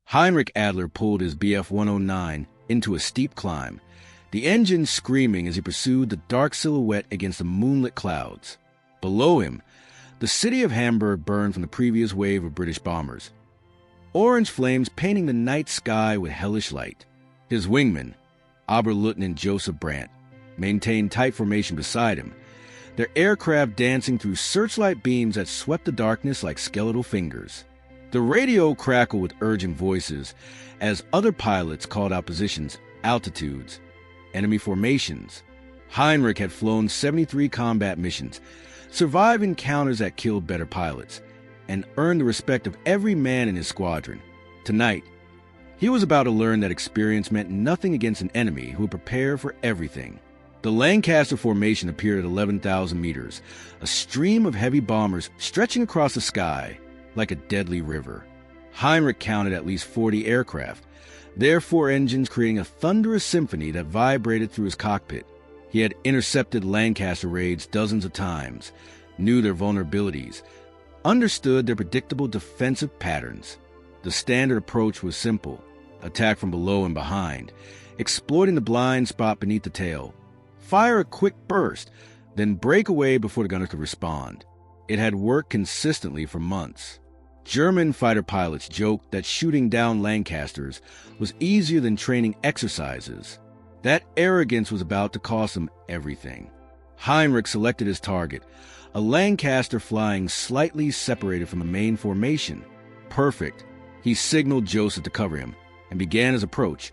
Heinrich Adler pulled his Bf-109 into a steep climb, the engine screaming as he pursued the dark silhouette against the moonlit clouds. Below him, the city of Hamburg burned from the previous wave of British bombers, orange flames painting the night sky with hellish light. His wingman, Oberleutnant Joseph Brandt, maintained tight formation beside him, their aircraft dancing through searchlight beams that swept the darkness like skeletal fingers. The radio crackled with urgent voices as other pilots called out positions, altitudes, enemy formations. Heinrich had flown 73 combat missions, survived encounters that killed better pilots, and earned the respect of every man in his squadron. Tonight, he was about to learn that experience meant nothing against an enemy who would prepare for everything. The Lancaster formation appeared at 11,000 meters, a stream of heavy bombers stretching across the sky like a deadly river. Heinrich counted at least 40 aircraft, their four engines creating a thunderous symphony that vibrated through his cockpit. He had intercepted Lancaster raids dozens of times, knew their vulnerabilities, understood their predictable defensive patterns. The standard approach was simple: attack from below and behind, exploiting the blind spot beneath the tail. Fire a quick burst, then break away before the gunner could respond. It had worked consistently for months. German fighter pilots joked that shooting down Lancasters was easier than training exercises. That arrogance was about to cost them everything. Heinrich selected his target, a Lancaster flying slightly separated from the main formation. Perfect. He signaled Joseph to cover him and began his approach,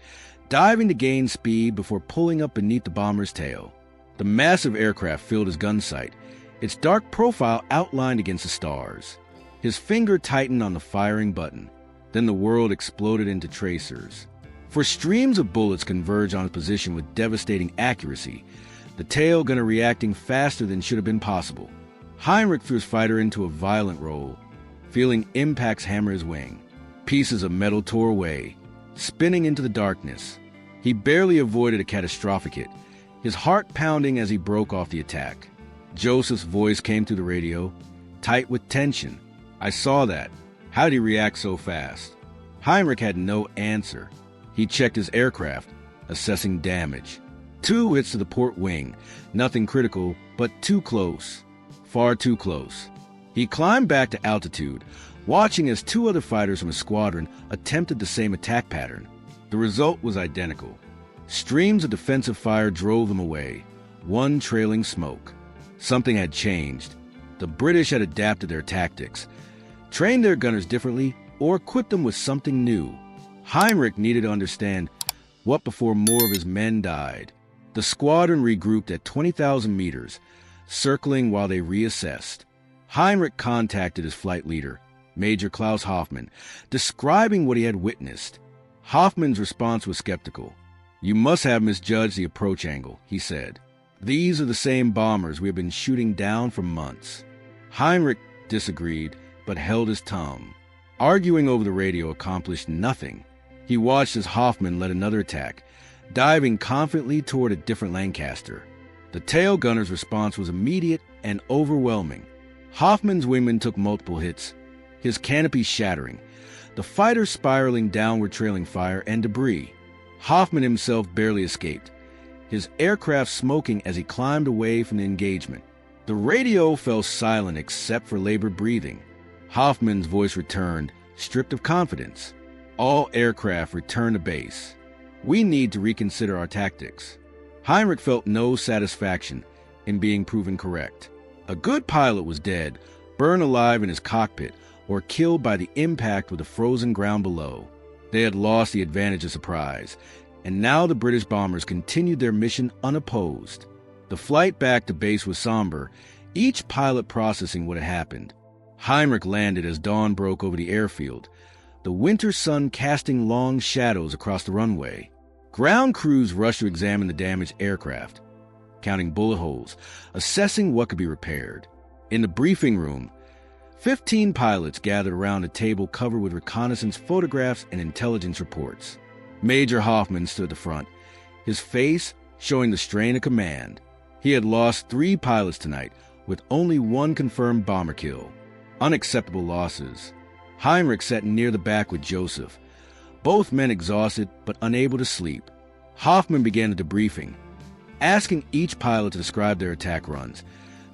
diving to gain speed before pulling up beneath the bomber's tail. The massive aircraft filled his gun sight, its dark profile outlined against the stars. His finger tightened on the firing button. Then the world exploded into tracers. For streams of bullets converged on his position with devastating accuracy, the tail gunner reacting faster than should have been possible. Heinrich threw his fighter into a violent roll, feeling impacts hammer his wing. Pieces of metal tore away, spinning into the darkness. He barely avoided a catastrophic hit, his heart pounding as he broke off the attack. Joseph's voice came through the radio, tight with tension. "I saw that. How did he react so fast?" Heinrich had no answer. He checked his aircraft, assessing damage. 2 hits to the port wing, nothing critical, but too close. Far too close. He climbed back to altitude, watching as 2 other fighters from his squadron attempted the same attack pattern. The result was identical. Streams of defensive fire drove them away, one trailing smoke. Something had changed. The British had adapted their tactics, trained their gunners differently, or equipped them with something new. Heinrich needed to understand what before more of his men died. The squadron regrouped at 20,000 meters, circling while they reassessed. Heinrich contacted his flight leader, Major Klaus Hoffmann, describing what he had witnessed. Hoffmann's response was skeptical. "You must have misjudged the approach angle," he said. "These are the same bombers we have been shooting down for months." Heinrich disagreed, but held his tongue. Arguing over the radio accomplished nothing. He watched as Hoffmann led another attack, diving confidently toward a different Lancaster. The tail gunner's response was immediate and overwhelming. Hoffmann's wingman took multiple hits, his canopy shattering, the fighter spiraling downward, trailing fire and debris. Hoffmann himself barely escaped, his aircraft smoking as he climbed away from the engagement. The radio fell silent except for labored breathing. Hoffmann's voice returned, stripped of confidence. "All aircraft return to base. We need to reconsider our tactics." Heinrich felt no satisfaction in being proven correct. A good pilot was dead, burned alive in his cockpit, or killed by the impact with the frozen ground below. They had lost the advantage of surprise, and now the British bombers continued their mission unopposed. The flight back to base was somber, each pilot processing what had happened. Heinrich landed as dawn broke over the airfield, the winter sun casting long shadows across the runway. Ground crews rushed to examine the damaged aircraft, counting bullet holes, assessing what could be repaired. In the briefing room, 15 pilots gathered around a table covered with reconnaissance photographs and intelligence reports. Major Hoffmann stood at the front, his face showing the strain of command. He had lost 3 pilots tonight, with only 1 confirmed bomber kill. Unacceptable losses. Heinrich sat near the back with Joseph, both men exhausted but unable to sleep. Hoffman began the debriefing, asking each pilot to describe their attack runs,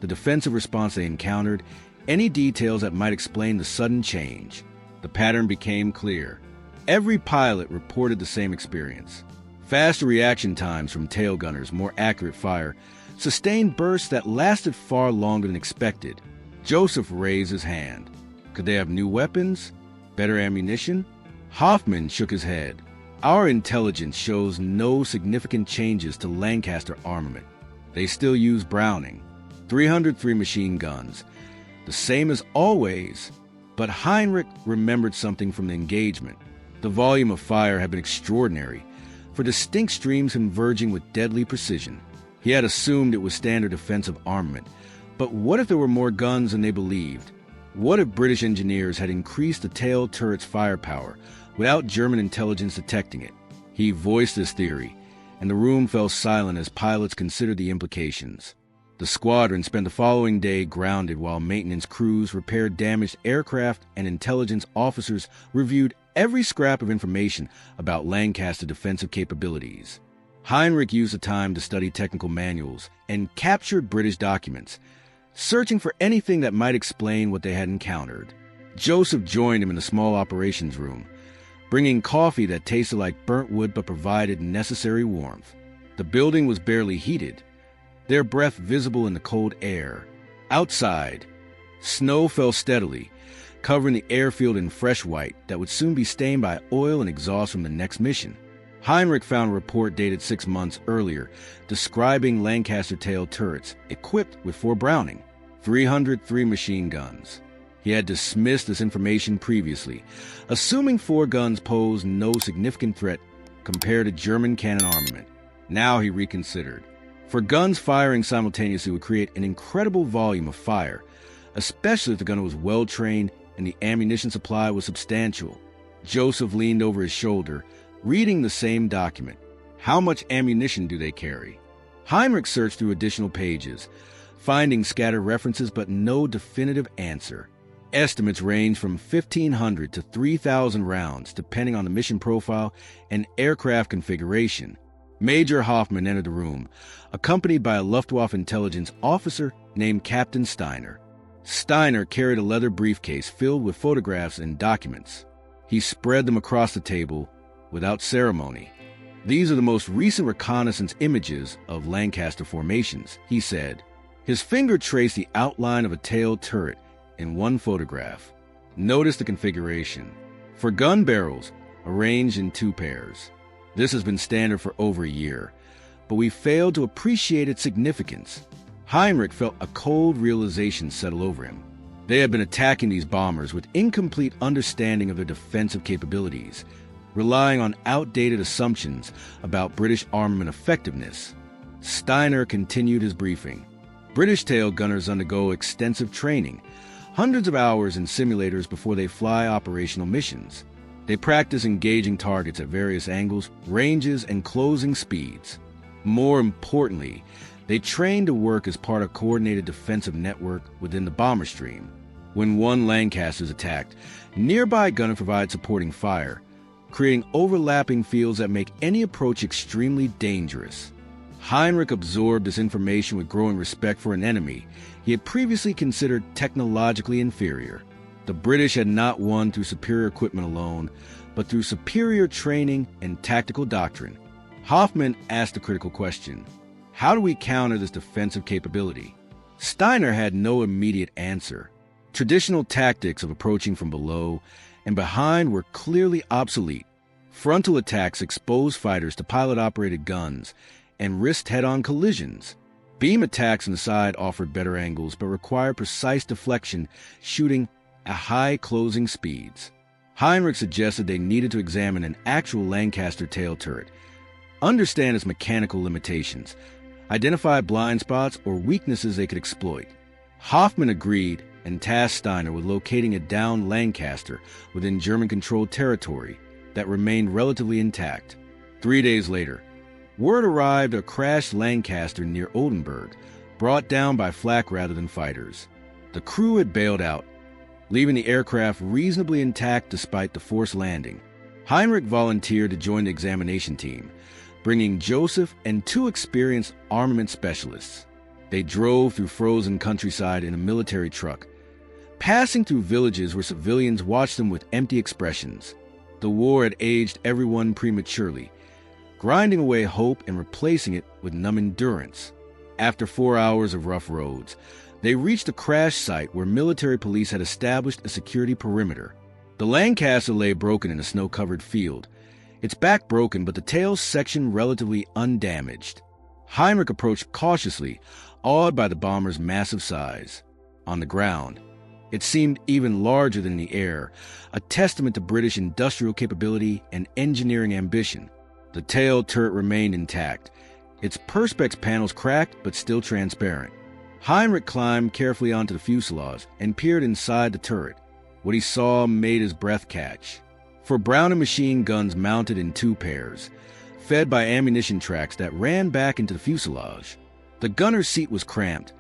the defensive response they encountered, any details that might explain the sudden change. The pattern became clear. Every pilot reported the same experience. Faster reaction times from tail gunners, more accurate fire, sustained bursts that lasted far longer than expected. Joseph raised his hand. Could they have new weapons? Better ammunition? Hoffman shook his head. Our intelligence shows no significant changes to Lancaster armament. They still use Browning, 303 machine guns, the same as always. But Heinrich remembered something from the engagement. The volume of fire had been extraordinary, for distinct streams converging with deadly precision. He had assumed it was standard defensive armament. But what if there were more guns than they believed? What if British engineers had increased the tail turret's firepower without German intelligence detecting it? He voiced his theory, and the room fell silent as pilots considered the implications. The squadron spent the following day grounded while maintenance crews repaired damaged aircraft and intelligence officers reviewed every scrap of information about Lancaster defensive capabilities. Heinrich used the time to study technical manuals and captured British documents, searching for anything that might explain what they had encountered. Joseph joined him in the small operations room, bringing coffee that tasted like burnt wood but provided necessary warmth. The building was barely heated, their breath visible in the cold air. Outside, snow fell steadily, covering the airfield in fresh white that would soon be stained by oil and exhaust from the next mission. Heinrich found a report dated 6 months earlier describing Lancaster tail turrets equipped with 4 Browning, 303 machine guns. He had dismissed this information previously, assuming 4 guns posed no significant threat compared to German cannon armament. Now he reconsidered. For guns firing simultaneously would create an incredible volume of fire, especially if the gunner was well-trained and the ammunition supply was substantial. Joseph leaned over his shoulder, reading the same document. How much ammunition do they carry? Heinrich searched through additional pages, finding scattered references but no definitive answer. Estimates range from 1,500 to 3,000 rounds, depending on the mission profile and aircraft configuration. Major Hoffman entered the room, accompanied by a Luftwaffe intelligence officer named Captain Steiner. Steiner carried a leather briefcase filled with photographs and documents. He spread them across the table without ceremony. These are the most recent reconnaissance images of Lancaster formations, he said. His finger traced the outline of a tail turret in one photograph. Notice the configuration. For gun barrels, arranged in 2 pairs. This has been standard for over a year, but we failed to appreciate its significance. Heinrich felt a cold realization settle over him. They had been attacking these bombers with incomplete understanding of their defensive capabilities, relying on outdated assumptions about British armament effectiveness. Steiner continued his briefing. British tail gunners undergo extensive training, hundreds of hours in simulators before they fly operational missions. They practice engaging targets at various angles, ranges, and closing speeds. More importantly, they train to work as part of a coordinated defensive network within the bomber stream. When one Lancaster is attacked, nearby gunners provide supporting fire, creating overlapping fields that make any approach extremely dangerous. Heinrich absorbed this information with growing respect for an enemy he had previously considered technologically inferior. The British had not won through superior equipment alone, but through superior training and tactical doctrine. Hoffman asked a critical question. How do we counter this defensive capability? Steiner had no immediate answer. Traditional tactics of approaching from below and behind were clearly obsolete. Frontal attacks exposed fighters to pilot-operated guns and risked head-on collisions. Beam attacks on the side offered better angles but required precise deflection, shooting at high closing speeds. Heinrich suggested they needed to examine an actual Lancaster tail turret, understand its mechanical limitations, identify blind spots or weaknesses they could exploit. Hoffman agreed and tasked Steiner with locating a downed Lancaster within German-controlled territory that remained relatively intact. 3 days later, word arrived of a crashed Lancaster near Oldenburg, brought down by flak rather than fighters. The crew had bailed out, leaving the aircraft reasonably intact despite the forced landing. Heinrich volunteered to join the examination team, bringing Joseph and 2 experienced armament specialists. They drove through frozen countryside in a military truck, passing through villages where civilians watched them with empty expressions. The war had aged everyone prematurely, grinding away hope and replacing it with numb endurance. After 4 hours of rough roads, they reached a crash site where military police had established a security perimeter. The Lancaster lay broken in a snow-covered field, its back broken but the tail section relatively undamaged. Heinrich approached cautiously, awed by the bomber's massive size. On the ground, it seemed even larger than in the air, a testament to British industrial capability and engineering ambition. The tail turret remained intact, its perspex panels cracked but still transparent. Heinrich climbed carefully onto the fuselage and peered inside the turret. What he saw made his breath catch. For Browning machine guns mounted in 2 pairs, fed by ammunition tracks that ran back into the fuselage. The gunner's seat was cramped,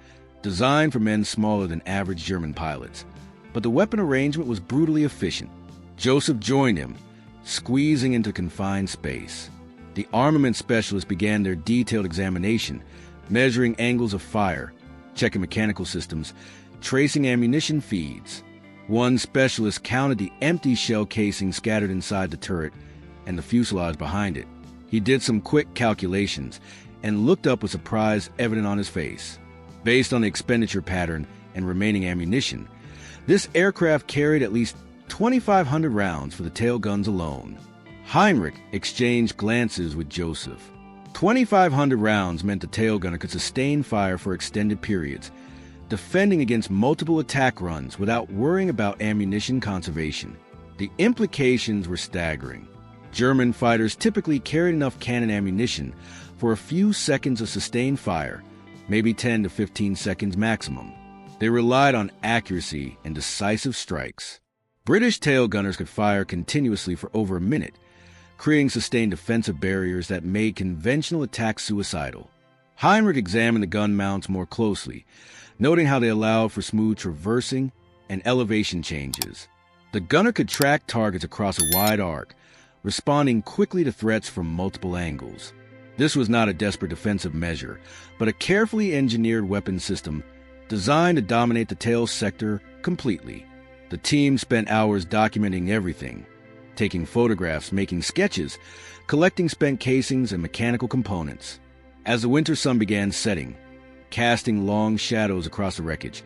designed for men smaller than average German pilots, but the weapon arrangement was brutally efficient. Joseph joined him, squeezing into confined space. The armament specialists began their detailed examination, measuring angles of fire, checking mechanical systems, tracing ammunition feeds. One specialist counted the empty shell casing scattered inside the turret and the fuselage behind it. He did some quick calculations and looked up with surprise evident on his face. Based on the expenditure pattern and remaining ammunition, this aircraft carried at least 2,500 rounds for the tail guns alone. Heinrich exchanged glances with Joseph. 2,500 rounds meant the tail gunner could sustain fire for extended periods, defending against multiple attack runs without worrying about ammunition conservation. The implications were staggering. German fighters typically carried enough cannon ammunition for a few seconds of sustained fire, maybe 10 to 15 seconds maximum. They relied on accuracy and decisive strikes. British tail gunners could fire continuously for over a minute, creating sustained defensive barriers that made conventional attacks suicidal. Heinrich examined the gun mounts more closely, noting how they allowed for smooth traversing and elevation changes. The gunner could track targets across a wide arc, responding quickly to threats from multiple angles. This was not a desperate defensive measure, but a carefully engineered weapon system designed to dominate the tail sector completely. The team spent hours documenting everything, taking photographs, making sketches, collecting spent casings and mechanical components. As the winter sun began setting, casting long shadows across the wreckage,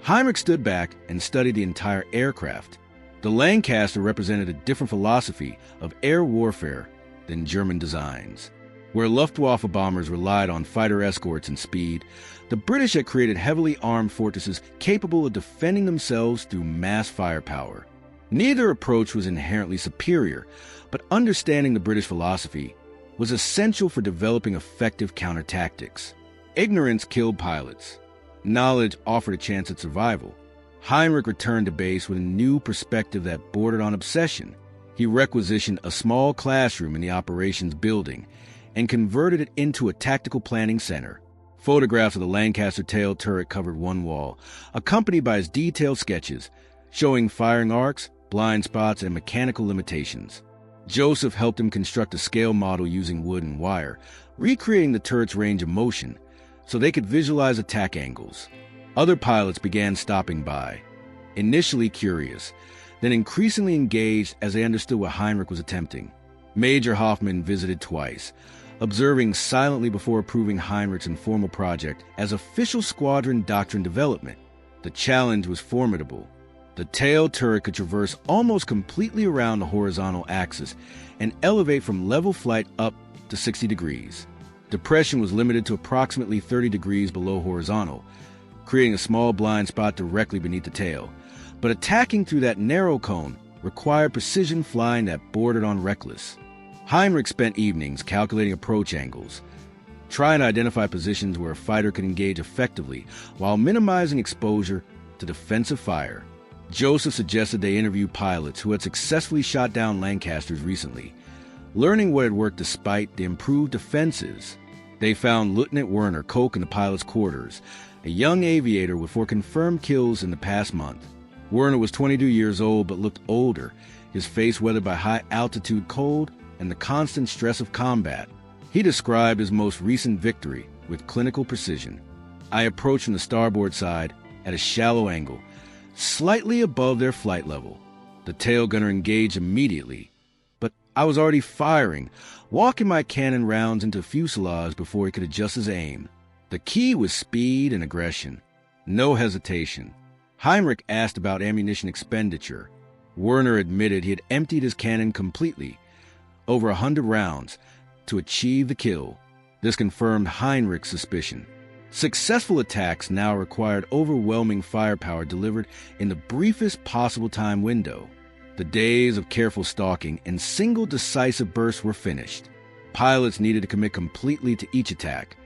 Heinrich stood back and studied the entire aircraft. The Lancaster represented a different philosophy of air warfare than German designs. Where Luftwaffe bombers relied on fighter escorts and speed, the British had created heavily armed fortresses capable of defending themselves through mass firepower. Neither approach was inherently superior, but understanding the British philosophy was essential for developing effective counter-tactics. Ignorance killed pilots. Knowledge offered a chance at survival. Heinrich returned to base with a new perspective that bordered on obsession. He requisitioned a small classroom in the operations building and converted it into a tactical planning center. Photographs of the Lancaster tail turret covered one wall, accompanied by his detailed sketches, showing firing arcs, blind spots, and mechanical limitations. Joseph helped him construct a scale model using wood and wire, recreating the turret's range of motion so they could visualize attack angles. Other pilots began stopping by, initially curious, then increasingly engaged as they understood what Heinrich was attempting. Major Hoffman visited twice, observing silently before approving Heinrich's informal project as official squadron doctrine development. The challenge was formidable. The tail turret could traverse almost completely around the horizontal axis and elevate from level flight up to 60 degrees. Depression was limited to approximately 30 degrees below horizontal, creating a small blind spot directly beneath the tail. But attacking through that narrow cone required precision flying that bordered on reckless. Heinrich spent evenings calculating approach angles, trying to identify positions where a fighter could engage effectively while minimizing exposure to defensive fire. Joseph suggested they interview pilots who had successfully shot down Lancasters recently. Learning what had worked despite the improved defenses, they found Lieutenant Werner Koch in the pilot's quarters, a young aviator with 4 confirmed kills in the past month. Werner was 22 years old but looked older, his face weathered by high-altitude cold and the constant stress of combat. He described his most recent victory with clinical precision. I approached from the starboard side at a shallow angle, slightly above their flight level. The tail gunner engaged immediately, but I was already firing, walking my cannon rounds into fuselage before he could adjust his aim. The key was speed and aggression. No hesitation. Heinrich asked about ammunition expenditure. Werner admitted he had emptied his cannon completely, over 100 rounds, to achieve the kill. This confirmed Heinrich's suspicion. Successful attacks now required overwhelming firepower delivered in the briefest possible time window. The days of careful stalking and single decisive bursts were finished. Pilots needed to commit completely to each attack,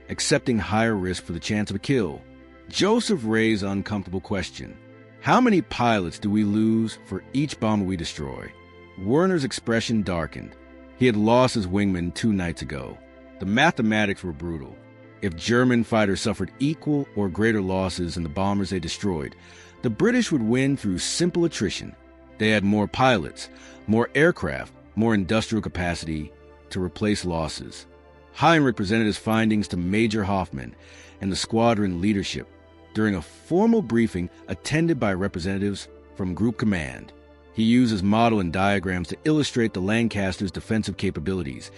accepting higher risk for the chance of a kill. Joseph raised an uncomfortable question. How many pilots do we lose for each bomber we destroy? Werner's expression darkened. He had lost his wingman 2 nights ago. The mathematics were brutal. If German fighters suffered equal or greater losses in the bombers they destroyed, the British would win through simple attrition. They had more pilots, more aircraft, more industrial capacity to replace losses. Heinrich presented his findings to Major Hoffman and the squadron leadership during a formal briefing attended by representatives from Group Command. He used his model and diagrams to illustrate the Lancaster's defensive capabilities,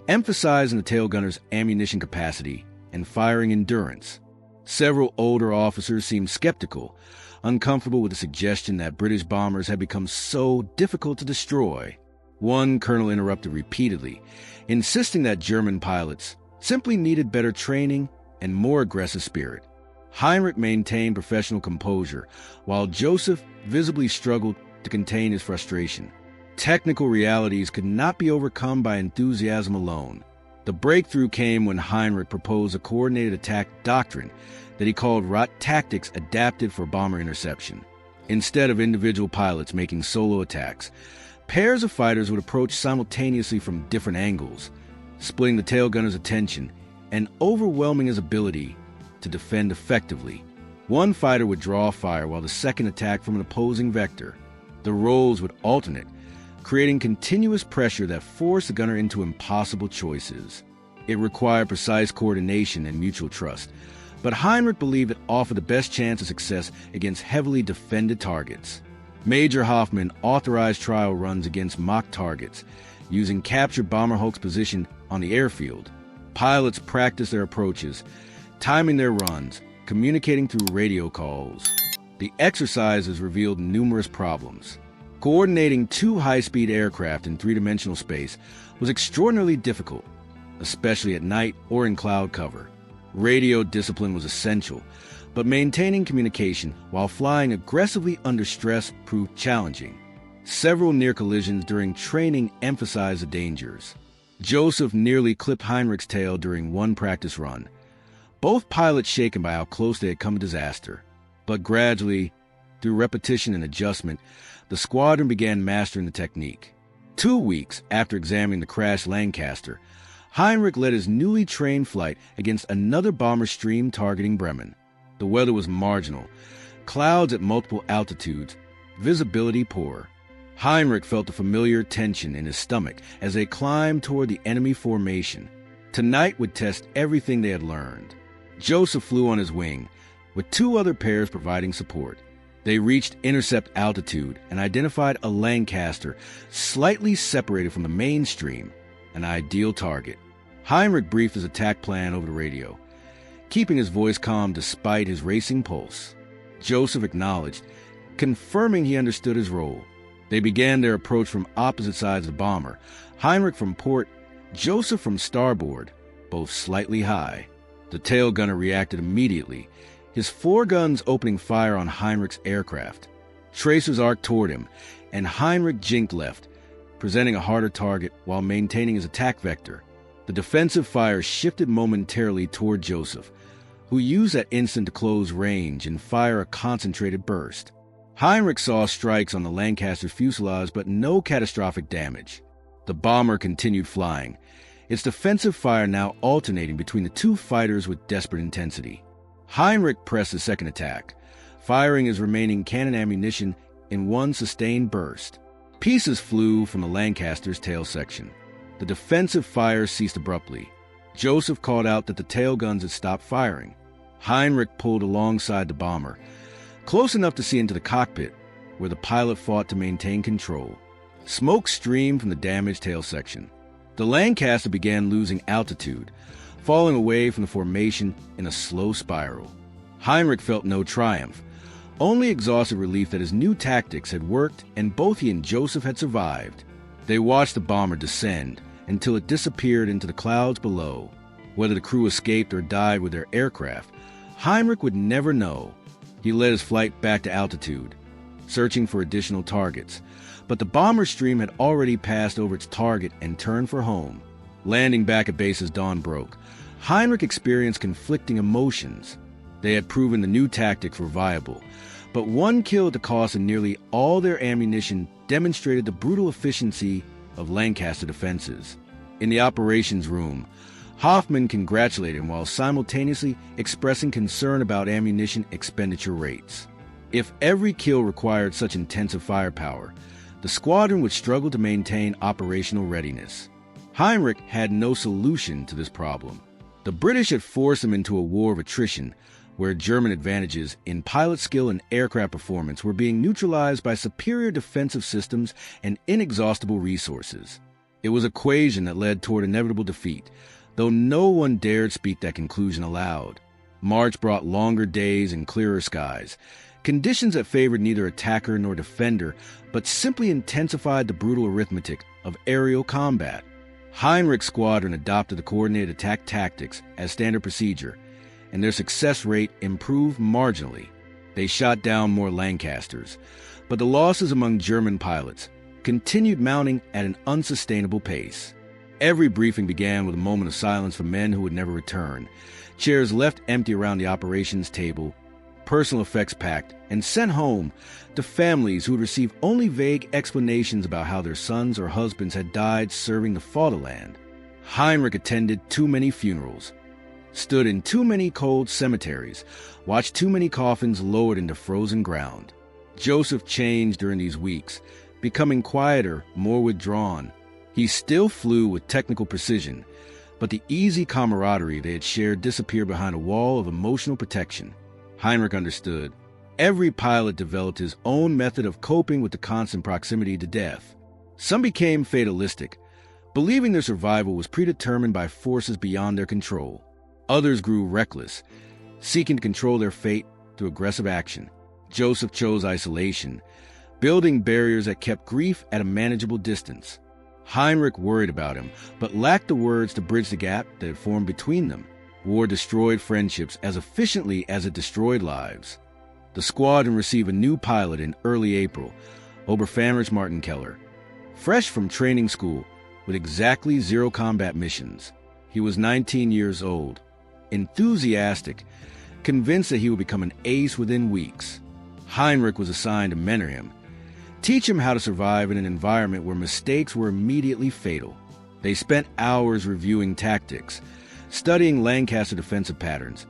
emphasizing the tail gunner's ammunition capacity and firing endurance. Several older officers seemed skeptical, uncomfortable with the suggestion that British bombers had become so difficult to destroy. One colonel interrupted repeatedly, insisting that German pilots simply needed better training and more aggressive spirit. Heinrich maintained professional composure, while Joseph visibly struggled to contain his frustration. Technical realities could not be overcome by enthusiasm alone. The breakthrough came when Heinrich proposed a coordinated attack doctrine that he called ROT tactics adapted for bomber interception. Instead of individual pilots making solo attacks, pairs of fighters would approach simultaneously from different angles, splitting the tail gunner's attention and overwhelming his ability to defend effectively. One fighter would draw fire while the second attacked from an opposing vector. The roles would alternate, creating continuous pressure that forced the gunner into impossible choices. It required precise coordination and mutual trust, but Heinrich believed it offered the best chance of success against heavily defended targets. Major Hoffman authorized trial runs against mock targets, using captured bomber hulks positioned on the airfield. Pilots practiced their approaches, timing their runs, communicating through radio calls. The exercises revealed numerous problems. Coordinating 2 high-speed aircraft in 3-dimensional space was extraordinarily difficult, especially at night or in cloud cover. Radio discipline was essential, but maintaining communication while flying aggressively under stress proved challenging. Several near collisions during training emphasized the dangers. Joseph nearly clipped Heinrich's tail during one practice run, both pilots shaken by how close they had come to disaster. But gradually, through repetition and adjustment, the squadron began mastering the technique. 2 weeks after examining the crashed Lancaster, Heinrich led his newly trained flight against another bomber stream targeting Bremen. The weather was marginal, clouds at multiple altitudes, visibility poor. Heinrich felt the familiar tension in his stomach as they climbed toward the enemy formation. Tonight would test everything they had learned. Joseph flew on his wing, with 2 other pairs providing support. They reached intercept altitude and identified a Lancaster slightly separated from the mainstream, an ideal target. Heinrich briefed his attack plan over the radio, keeping his voice calm despite his racing pulse. Joseph acknowledged, confirming he understood his role. They began their approach from opposite sides of the bomber, Heinrich from port, Joseph from starboard, both slightly high. The tail gunner reacted immediately, his 4 guns opening fire on Heinrich's aircraft. Tracers arced toward him, and Heinrich jinked left, presenting a harder target while maintaining his attack vector. The defensive fire shifted momentarily toward Joseph, who used that instant to close range and fire a concentrated burst. Heinrich saw strikes on the Lancaster's fuselage, but no catastrophic damage. The bomber continued flying, its defensive fire now alternating between the 2 fighters with desperate intensity. Heinrich pressed his second attack, firing his remaining cannon ammunition in one sustained burst. Pieces flew from the Lancaster's tail section. The defensive fire ceased abruptly. Joseph called out that the tail guns had stopped firing. Heinrich pulled alongside the bomber, close enough to see into the cockpit, where the pilot fought to maintain control. Smoke streamed from the damaged tail section. The Lancaster began losing altitude, falling away from the formation in a slow spiral. Heinrich felt no triumph, only exhausted relief that his new tactics had worked and both he and Joseph had survived. They watched the bomber descend until it disappeared into the clouds below. Whether the crew escaped or died with their aircraft, Heinrich would never know. He led his flight back to altitude, searching for additional targets, but the bomber stream had already passed over its target and turned for home. Landing back at base as dawn broke, Heinrich experienced conflicting emotions. They had proven the new tactics were viable, but one kill at the cost of nearly all their ammunition demonstrated the brutal efficiency of Lancaster defenses. In the operations room, Hoffman congratulated him while simultaneously expressing concern about ammunition expenditure rates. If every kill required such intensive firepower, the squadron would struggle to maintain operational readiness. Heinrich had no solution to this problem. The British had forced him into a war of attrition, where German advantages in pilot skill and aircraft performance were being neutralized by superior defensive systems and inexhaustible resources. It was an equation that led toward inevitable defeat, though no one dared speak that conclusion aloud. March brought longer days and clearer skies, conditions that favored neither attacker nor defender, but simply intensified the brutal arithmetic of aerial combat. Heinrich's squadron adopted the coordinated attack tactics as standard procedure, and their success rate improved marginally. They shot down more Lancasters, but the losses among German pilots continued mounting at an unsustainable pace. Every briefing began with a moment of silence for men who would never return, chairs left empty around the operations table, personal effects packed, and sent home to families who would receive only vague explanations about how their sons or husbands had died serving the fatherland. Heinrich attended too many funerals, stood in too many cold cemeteries, watched too many coffins lowered into frozen ground. Joseph changed during these weeks, becoming quieter, more withdrawn. He still flew with technical precision, but the easy camaraderie they had shared disappeared behind a wall of emotional protection. Heinrich understood. Every pilot developed his own method of coping with the constant proximity to death. Some became fatalistic, believing their survival was predetermined by forces beyond their control. Others grew reckless, seeking to control their fate through aggressive action. Joseph chose isolation, building barriers that kept grief at a manageable distance. Heinrich worried about him, but lacked the words to bridge the gap that had formed between them. War destroyed friendships as efficiently as it destroyed lives. The squadron received a new pilot in early April, Oberfamrich Martin Keller. Fresh from training school, with exactly 0 combat missions. He was 19 years old, enthusiastic, convinced that he would become an ace within weeks. Heinrich was assigned to mentor him, teach him how to survive in an environment where mistakes were immediately fatal. They spent hours reviewing tactics, studying Lancaster defensive patterns,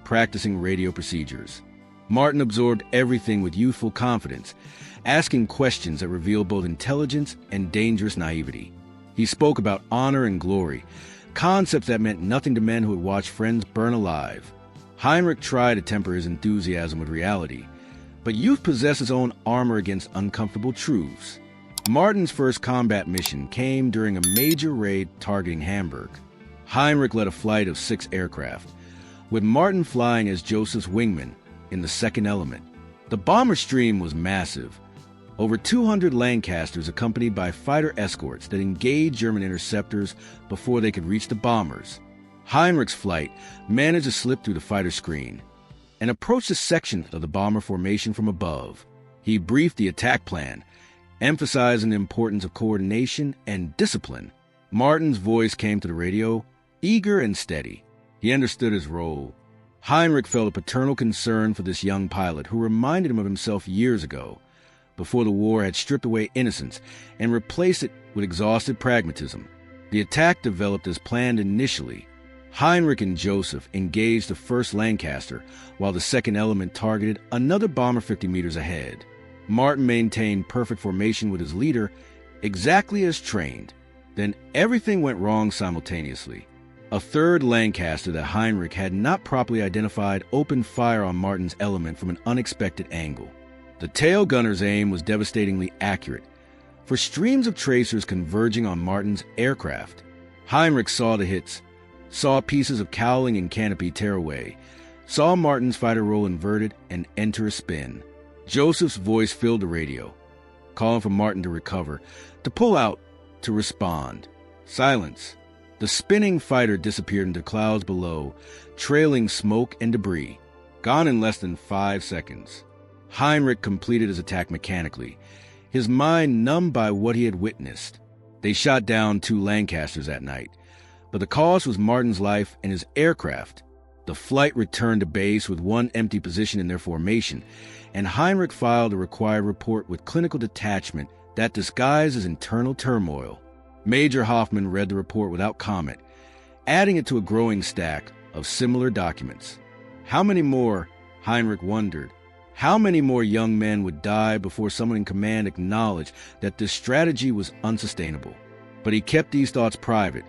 practicing radio procedures. Martin absorbed everything with youthful confidence, asking questions that revealed both intelligence and dangerous naivety. He spoke about honor and glory, concepts that meant nothing to men who had watched friends burn alive. Heinrich tried to temper his enthusiasm with reality, but youth possessed its own armor against uncomfortable truths. Martin's first combat mission came during a major raid targeting Hamburg. Heinrich led a flight of 6 aircraft, with Martin flying as Joseph's wingman in the second element. The bomber stream was massive. Over 200 Lancasters accompanied by fighter escorts that engaged German interceptors before they could reach the bombers. Heinrich's flight managed to slip through the fighter screen and approached a section of the bomber formation from above. He briefed the attack plan, emphasizing the importance of coordination and discipline. Martin's voice came to the radio, eager and steady. He understood his role. Heinrich felt a paternal concern for this young pilot who reminded him of himself years ago, before the war had stripped away innocence and replaced it with exhausted pragmatism. The attack developed as planned initially. Heinrich and Joseph engaged the 1st Lancaster, while the second element targeted another bomber 50 meters ahead. Martin maintained perfect formation with his leader, exactly as trained. Then everything went wrong simultaneously. A third Lancaster that Heinrich had not properly identified opened fire on Martin's element from an unexpected angle. The tail gunner's aim was devastatingly accurate, for streams of tracers converging on Martin's aircraft. Heinrich saw the hits, saw pieces of cowling and canopy tear away, saw Martin's fighter roll inverted and enter a spin. Joseph's voice filled the radio, calling for Martin to recover, to pull out, to respond. Silence. The spinning fighter disappeared into clouds below, trailing smoke and debris. Gone in less than 5 seconds. Heinrich completed his attack mechanically, his mind numbed by what he had witnessed. They shot down 2 Lancasters that night, but the cost was Martin's life and his aircraft. The flight returned to base with 1 empty position in their formation, and Heinrich filed a required report with clinical detachment that disguised his internal turmoil. Major Hoffman read the report without comment, adding it to a growing stack of similar documents. How many more, Heinrich wondered, how many more young men would die before someone in command acknowledged that this strategy was unsustainable? But he kept these thoughts private,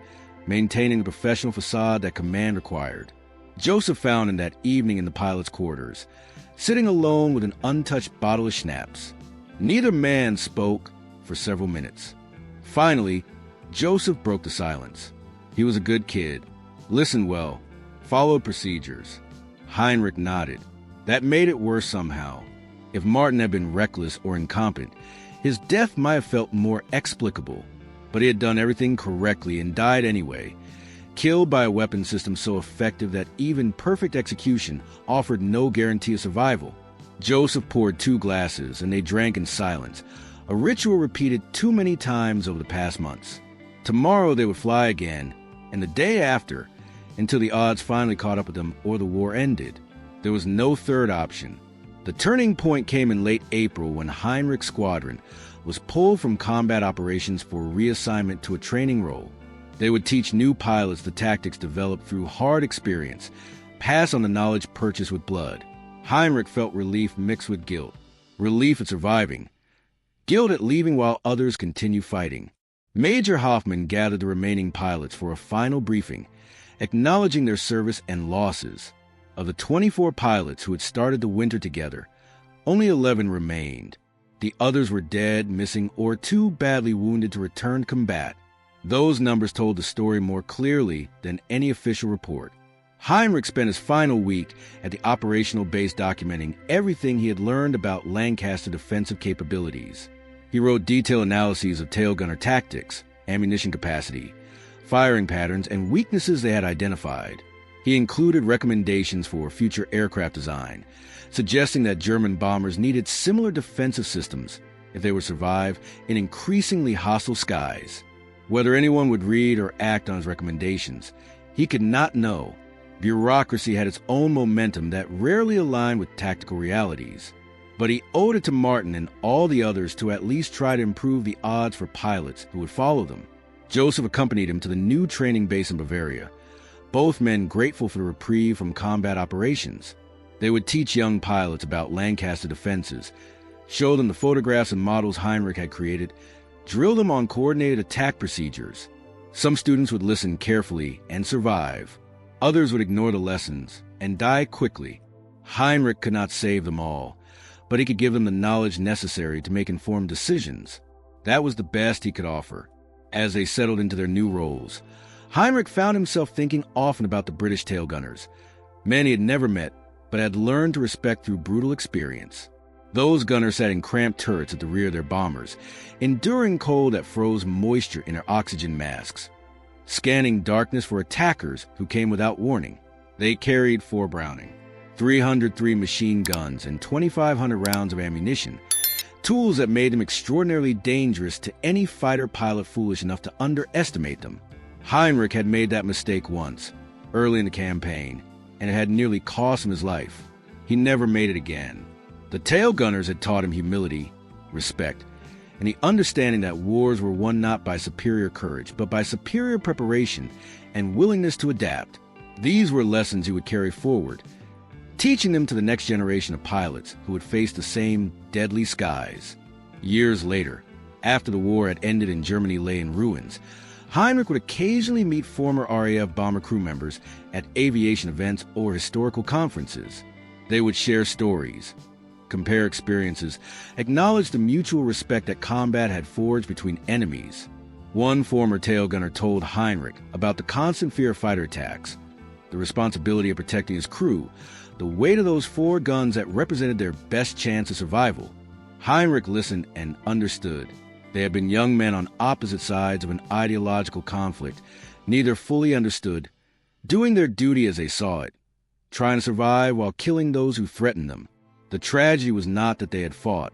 maintaining the professional facade that command required. Joseph found him that evening in the pilot's quarters, sitting alone with an untouched bottle of schnapps. Neither man spoke for several minutes. Finally, Joseph broke the silence. He was a good kid, listened well, followed procedures. Heinrich nodded. That made it worse somehow. If Martin had been reckless or incompetent, his death might have felt more explicable. But he had done everything correctly and died anyway, killed by a weapon system so effective that even perfect execution offered no guarantee of survival. Joseph poured 2 glasses, and they drank in silence, a ritual repeated too many times over the past months. Tomorrow they would fly again, and the day after, until the odds finally caught up with them or the war ended. There was no third option. The turning point came in late April when Heinrich's squadron was pulled from combat operations for reassignment to a training role. They would teach new pilots the tactics developed through hard experience, pass on the knowledge purchased with blood. Heinrich felt relief mixed with guilt. Relief at surviving, guilt at leaving while others continue fighting. Major Hoffman gathered the remaining pilots for a final briefing, acknowledging their service and losses. Of the 24 pilots who had started the winter together, only 11 remained. The others were dead, missing, or too badly wounded to return to combat. Those numbers told the story more clearly than any official report. Heinrich spent his final week at the operational base documenting everything he had learned about Lancaster defensive capabilities. He wrote detailed analyses of tail gunner tactics, ammunition capacity, firing patterns, and weaknesses they had identified. He included recommendations for future aircraft design, suggesting that German bombers needed similar defensive systems if they would survive in increasingly hostile skies. Whether anyone would read or act on his recommendations, he could not know. Bureaucracy had its own momentum that rarely aligned with tactical realities. But he owed it to Martin and all the others to at least try to improve the odds for pilots who would follow them. Joseph accompanied him to the new training base in Bavaria, both men grateful for the reprieve from combat operations. They would teach young pilots about Lancaster defenses, show them the photographs and models Heinrich had created, drill them on coordinated attack procedures. Some students would listen carefully and survive. Others would ignore the lessons and die quickly. Heinrich could not save them all, but he could give them the knowledge necessary to make informed decisions. That was the best he could offer. As they settled into their new roles, Heinrich found himself thinking often about the British tail gunners, men he had never met, but had learned to respect through brutal experience. Those gunners sat in cramped turrets at the rear of their bombers, enduring cold that froze moisture in their oxygen masks, scanning darkness for attackers who came without warning. They carried 4 Browning, 303 machine guns, and 2,500 rounds of ammunition, tools that made them extraordinarily dangerous to any fighter pilot foolish enough to underestimate them. Heinrich had made that mistake once, early in the campaign, and it had nearly cost him his life. He never made it again. The tail gunners had taught him humility, respect, and the understanding that wars were won not by superior courage, but by superior preparation and willingness to adapt. These were lessons he would carry forward, teaching them to the next generation of pilots who would face the same deadly skies. Years later, after the war had ended and Germany lay in ruins, Heinrich would occasionally meet former RAF bomber crew members at aviation events or historical conferences. They would share stories, compare experiences, acknowledge the mutual respect that combat had forged between enemies. One former tail gunner told Heinrich about the constant fear of fighter attacks, the responsibility of protecting his crew, the weight of those 4 guns that represented their best chance of survival. Heinrich listened and understood. They had been young men on opposite sides of an ideological conflict, neither fully understood, doing their duty as they saw it, trying to survive while killing those who threatened them. The tragedy was not that they had fought,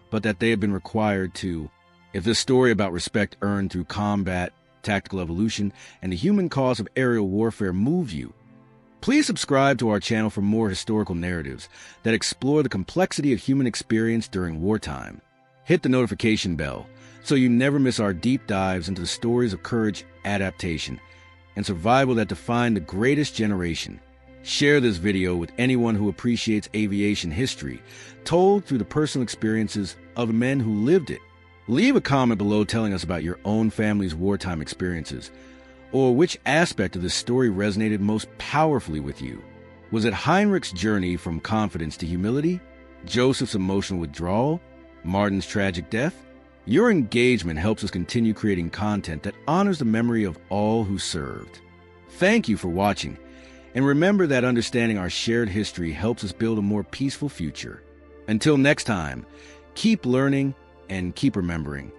but that they had been required to. If this story about respect earned through combat, tactical evolution, and the human cost of aerial warfare moved you, please subscribe to our channel for more historical narratives that explore the complexity of human experience during wartime. Hit the notification bell so you never miss our deep dives into the stories of courage, adaptation, and survival that define the greatest generation. Share this video with anyone who appreciates aviation history, told through the personal experiences of the men who lived it. Leave a comment below telling us about your own family's wartime experiences, or which aspect of this story resonated most powerfully with you. Was it Heinrich's journey from confidence to humility? Joseph's emotional withdrawal? Martin's tragic death? Your engagement helps us continue creating content that honors the memory of all who served. Thank you for watching, and remember that understanding our shared history helps us build a more peaceful future. Until next time, keep learning and keep remembering.